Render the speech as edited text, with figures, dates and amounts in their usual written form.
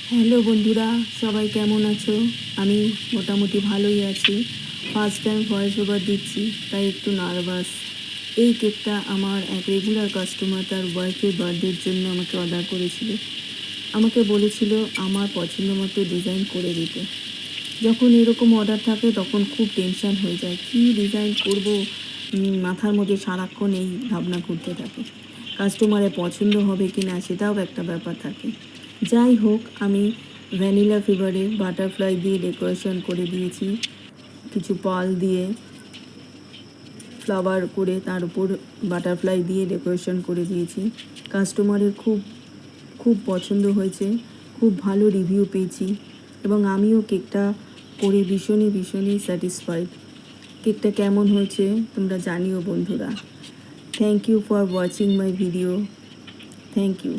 Hello বন্ধুরা, সবাই কেমন আছো? আমি মোটামুটি ভালোই আছি। ফার্স্ট টাইম ভয়েস ওভার দিচ্ছি, তাই একটু নার্ভাস। এই কেকটা আমার এক রেগুলার কাস্টমার তার ওয়াইফের বার্থডের জন্য আমাকে অর্ডার করেছিল। আমাকে বলেছিল আমার পছন্দ মতো ডিজাইন করে দিতে। যখন এরকম অর্ডার থাকে তখন খুব টেনশান হয়ে যায়, কী ডিজাইন করব। মাথার মধ্যে সারাক্ষণ এই ভাবনা ঘুরতে থাকে। কাস্টমারের পছন্দ হবে কি না সেটাও একটা ব্যাপার থাকে। যাই হোক, আমি ভ্যানিলা ফ্লেভারে বাটারফ্লাই দিয়ে ডেকোরেশন করে দিয়েছি। কিছু পাল দিয়ে ফ্লাওয়ার করে তার উপর বাটারফ্লাই দিয়ে ডেকোরেশন করে দিয়েছি। কাস্টমারের খুব খুব পছন্দ হয়েছে, খুব ভালো রিভিউ পেয়েছি এবং আমিও কেকটা করে ভীষণই স্যাটিসফাইড। কেকটা কেমন হয়েছে তোমরা জানিও বন্ধুরা। Thank you for watching my video. Thank you.